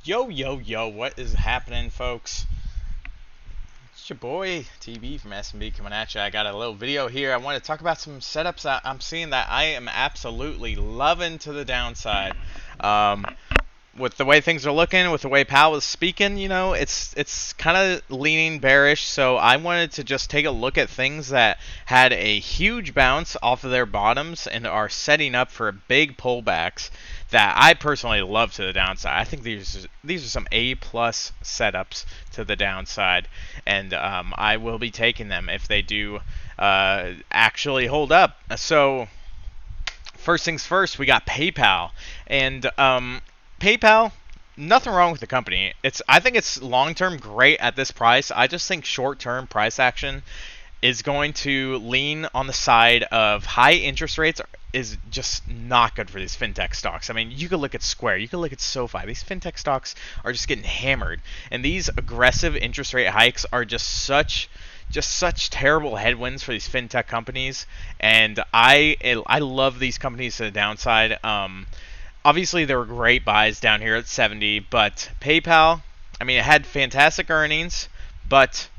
Yo, what is happening, folks? It's your boy, TB from SMB coming at you. I got a little video here. I want to talk about some setups that I'm seeing that I am absolutely loving to the downside. Um, with the way things are looking, with the way Powell is speaking, it's kind of leaning bearish. So I wanted to just take a look at things that had a huge bounce off of their bottoms and are setting up for big pullbacks that I personally love to the downside. I think these are some A-plus setups to the downside, and I will be taking them if they do actually hold up. So first things first, we got PayPal, and PayPal, nothing wrong with the company. I think it's long-term great at this price. I just think short-term price action is going to lean on the side of high interest rates is just not good for these fintech stocks. I mean, you could look at Square, you could look at SoFi. These fintech stocks are just getting hammered, and these aggressive interest rate hikes are just such terrible headwinds for these fintech companies. And I love these companies to the downside. Obviously, there were great buys down here at 70, but PayPal, I mean, it had fantastic earnings, but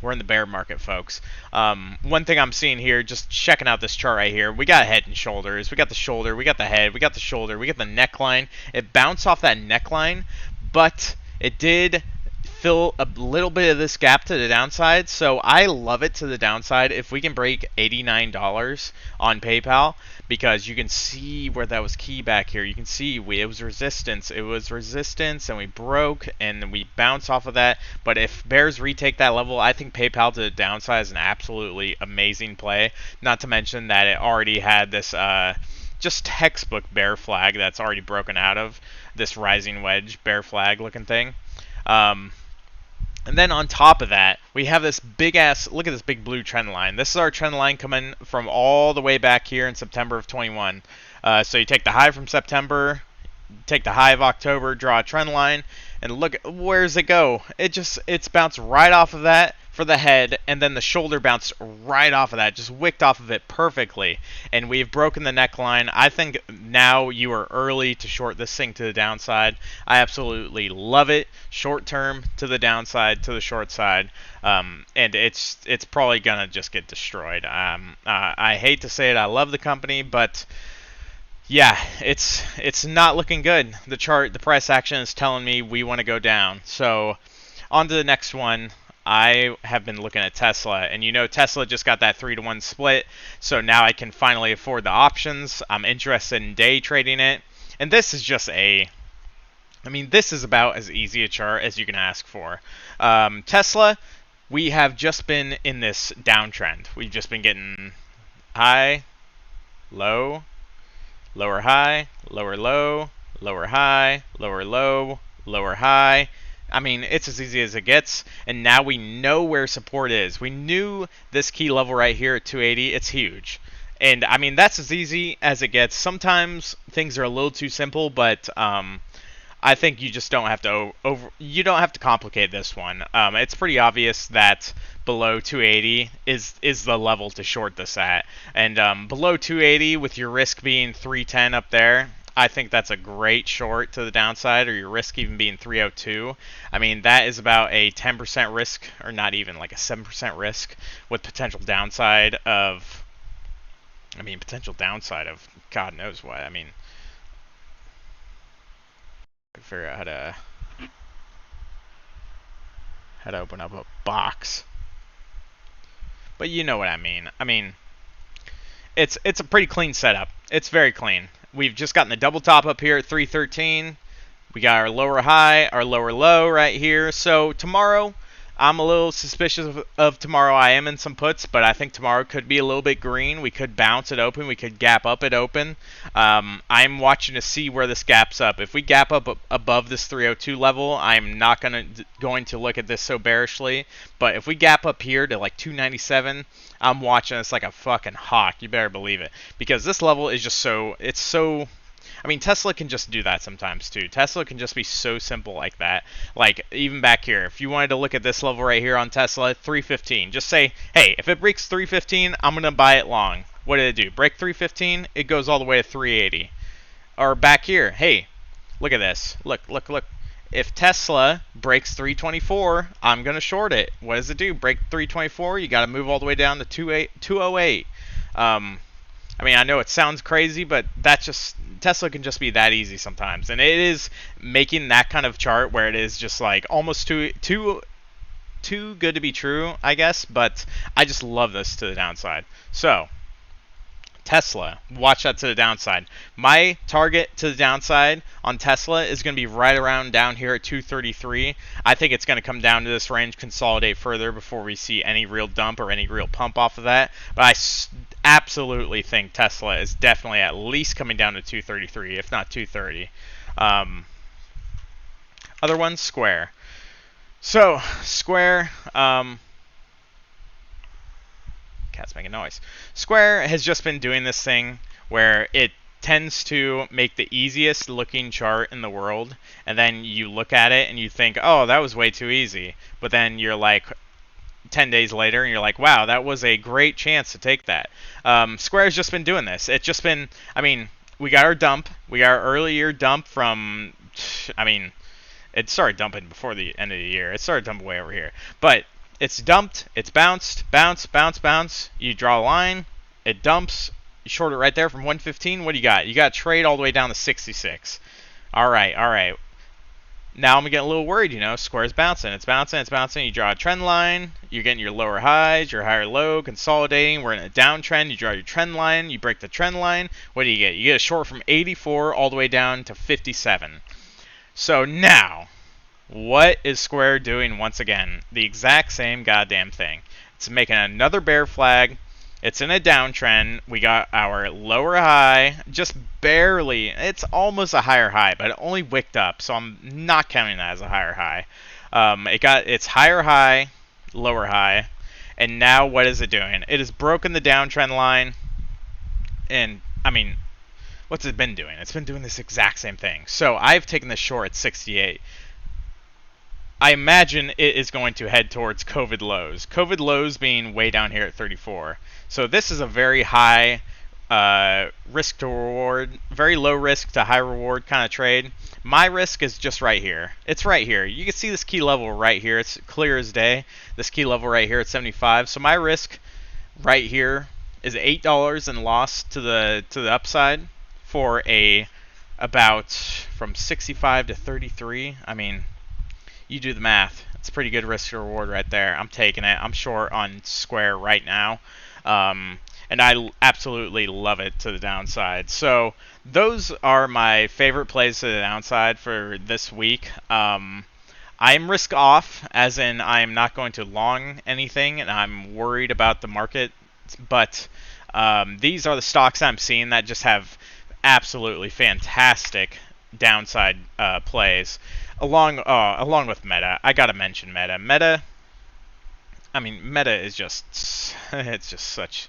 we're in the bear market, folks. One thing I'm seeing here, just checking out this chart right here, we got head and shoulders. We got the shoulder, we got the head, we got the shoulder, we got the neckline. It bounced off that neckline, but it did fill a little bit of this gap to the downside. So I love it to the downside if we can break $89 on PayPal, because you can see where that was key back here. You can see it was resistance. It was resistance, and we broke, and we bounced off of that. But if bears retake that level, I think PayPal to the downside is an absolutely amazing play. Not to mention that it already had this just textbook bear flag that's already broken out of this rising wedge bear flag looking thing. And then on top of that, we have this big ass, look at this big blue trend line. This is our trend line coming from all the way back here in September of 21. So you take the high from September, take the high of October, draw a trend line, and look, where's it go? It's bounced right off of that for the head, and then the shoulder bounced right off of that, just wicked off of it perfectly. And we've broken the neckline. I think now you are early to short this thing to the downside. I absolutely love it. Short term to the downside, to the short side. And it's probably gonna just get destroyed. I hate to say it, I love the company, but yeah, it's not looking good. The chart, the price action is telling me we want to go down. So on to the next one. I have been looking at Tesla, and Tesla just got that 3-to-1 split, so now I can finally afford the options. I'm interested in day trading it, and this is just this is about as easy a chart as you can ask for. Tesla, we have just been in this downtrend. We've just been getting high, low, lower high, lower low, lower high, lower low, lower high. I mean, it's as easy as it gets, and now we know where support is. We knew this key level right here at 280. It's huge. And, I mean, that's as easy as it gets. Sometimes things are a little too simple, but I think you just don't have to you don't have to complicate this one. It's pretty obvious that below 280 is the level to short this at. And below 280, with your risk being 310 up there, I think that's a great short to the downside, or your risk even being 302. I mean, that is about a 10% risk, or not even, like a 7% risk, with potential downside of God knows what. I mean, I figure out how to open up a box. But you know what I mean. I mean, it's a pretty clean setup. It's very clean. We've just gotten the double top up here at 313. We got our lower high, our lower low right here. So tomorrow, I'm a little suspicious of tomorrow. I am in some puts, but I think tomorrow could be a little bit green. We could bounce it open. We could gap up it open. I'm watching to see where this gaps up. If we gap up above this 302 level, I'm not going to look at this so bearishly. But if we gap up here to like 297, I'm watching this like a fucking hawk. You better believe it. Because this level is just I mean, Tesla can just do that sometimes too. Tesla can just be so simple like that. Like, even back here, if you wanted to look at this level right here on Tesla, 315. Just say, hey, if it breaks 315, I'm going to buy it long. What did it do? Break 315, it goes all the way to 380. Or back here, hey, look at this. Look. if Tesla breaks 324, I'm going to short it. What does it do? Break 324, you got to move all the way down to 208. I mean, I know it sounds crazy, but that's just Tesla can just be that easy sometimes, and it is making that kind of chart where it is just like almost too good to be true, I guess. But I just love this to the downside. So Tesla, watch that to the downside. My target to the downside on Tesla is going to be right around down here at 233. I think it's going to come down to this range, consolidate further before we see any real dump or any real pump off of that. But I absolutely think Tesla is definitely at least coming down to 233, if not 230. Other ones, Square. So, Square, cat's making noise. Square has just been doing this thing where it tends to make the easiest looking chart in the world, and then you look at it and you think, oh, that was way too easy. But then you're like 10 days later and you're like, wow, that was a great chance to take that. Square's just been doing this. It's just been, I mean, we got our dump. We got our early year dump from, I mean, it started dumping before the end of the year. It started dumping way over here. But it's dumped, it's bounced, bounce, bounce, bounce. You draw a line, it dumps, you short it right there from 115. What do you got? You got trade all the way down to 66. All right, all right. Now I'm getting a little worried, you know. Square's bouncing, it's bouncing, it's bouncing. You draw a trend line, you're getting your lower highs, your higher low, consolidating. We're in a downtrend. You draw your trend line, you break the trend line. What do you get? You get a short from 84 all the way down to 57. So now, what is Square doing once again? The exact same goddamn thing. It's making another bear flag. It's in a downtrend. We got our lower high, just barely. It's almost a higher high, but it only wicked up, so I'm not counting that as a higher high. It got its higher high, lower high, and now what is it doing? It has broken the downtrend line, and I mean, what's it been doing? It's been doing this exact same thing. So I've taken this short at 68. I imagine it is going to head towards COVID lows. COVID lows being way down here at 34. So this is a very high risk to reward, very low risk to high reward kind of trade. My risk is just right here. It's right here. You can see this key level right here. It's clear as day. This key level right here at 75. So my risk right here is $8 in loss to the upside for about from 65 to 33. I mean, you do the math. It's a pretty good risk to reward right there. I'm taking it. I'm short on Square right now. And I absolutely love it to the downside. So those are my favorite plays to the downside for this week. I'm risk off, as in I'm not going to long anything, and I'm worried about the market. But these are the stocks I'm seeing that just have absolutely fantastic downside plays. Along with Meta. I gotta mention Meta. Meta, I mean, Meta is just, it's just such,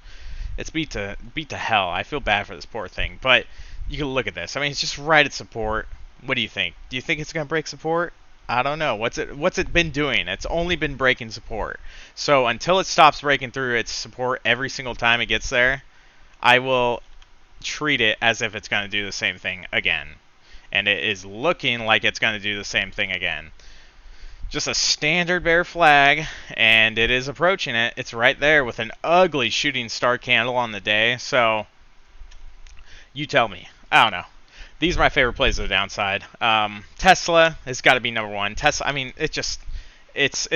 it's beat to hell. I feel bad for this poor thing, but you can look at this. I mean, it's just right at support. What do you think? Do you think it's gonna break support? I don't know. What's it been doing? It's only been breaking support. So until it stops breaking through its support every single time it gets there, I will treat it as if it's gonna do the same thing again. And it is looking like it's going to do the same thing again. Just a standard bear flag, and it is approaching it. It's right there with an ugly shooting star candle on the day. So, you tell me. I don't know. These are my favorite plays to the downside. Tesla has got to be number one. Tesla, I mean, it's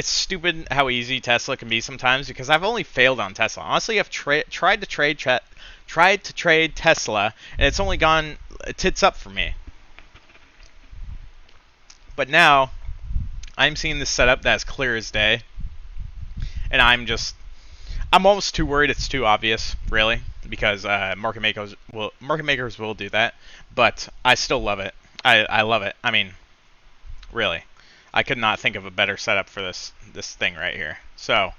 stupid how easy Tesla can be sometimes, because I've only failed on Tesla. Honestly, I've tried to trade Tesla, and it's only gone tits up for me. But now, I'm seeing this setup that's clear as day, and I'm almost too worried it's too obvious, really, because market makers will do that. But I still love it. I love it. I mean, really, I could not think of a better setup for this thing right here. So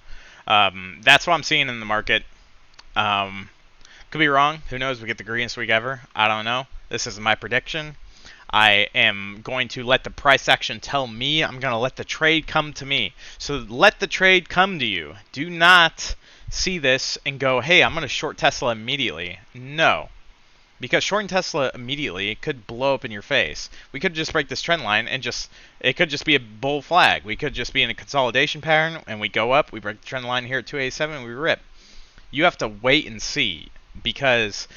that's what I'm seeing in the market. Could be wrong. Who knows? We get the greenest week ever. I don't know. This is my prediction. I am going to let the price action tell me. I'm going to let the trade come to me. So let the trade come to you. Do not see this and go, hey, I'm going to short Tesla immediately. No. because shorting Tesla immediately, it could blow up in your face. We could just break this trend line and it could just be a bull flag. We could just be in a consolidation pattern and we go up, we break the trend line here at 287 and we rip. You have to wait and see, because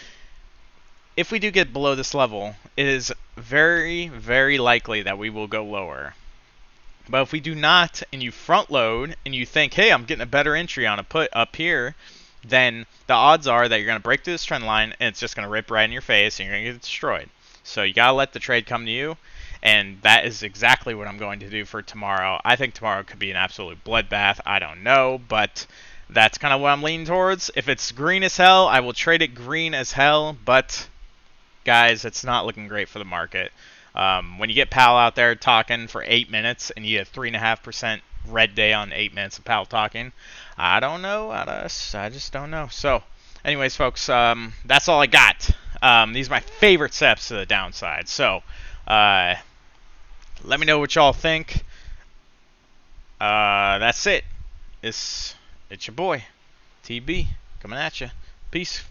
if we do get below this level, it is very, very likely that we will go lower. But if we do not, and you front load, and you think, hey, I'm getting a better entry on a put up here, then the odds are that you're going to break through this trend line, and it's just going to rip right in your face, and you're going to get destroyed. So you got to let the trade come to you, and that is exactly what I'm going to do for tomorrow. I think tomorrow could be an absolute bloodbath. I don't know, but that's kind of what I'm leaning towards. If it's green as hell, I will trade it green as hell, but guys, it's not looking great for the market. When you get Powell out there talking for 8 minutes and you get 3.5% red day on 8 minutes of Powell talking, I don't know. I just don't know. So, anyways, folks, that's all I got. These are my favorite steps to the downside. So, let me know what y'all think. That's it. It's your boy, TB, coming at you. Peace.